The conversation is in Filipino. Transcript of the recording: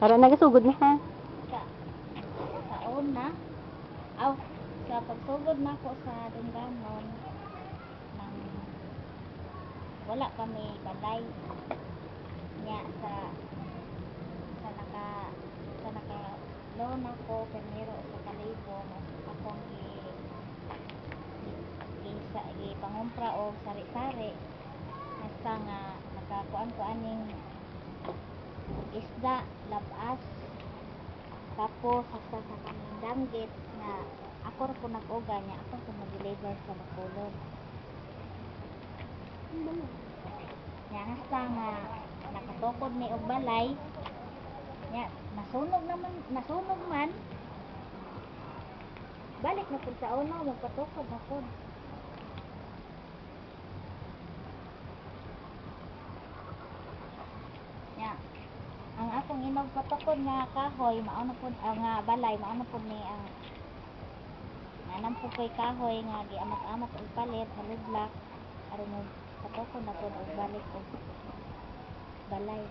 Para nagasugod ni ha. Sa una, sa pagsugod na ko sa Dunganon, nang wala kami balay niya sa naka loan ako pero sa kalibo akong pangumpra o sari-sari hasta nga nakakuan ko aning isda, labas, tapos hasta sa kaming danggit na ako ra po nag-uga niya, ako po mag-deliver sa Bacolod niya hasta nga nakatukod ni og balay niya, nasunog man balik na po sa uno, magpatukod na po niya. Ang akong inog patukod nga kahoy mauna po nga balay mauna po ni ang nanam po kay kahoy nga giamat-amat og palit halublak aron mo patukod na po og balik og balay.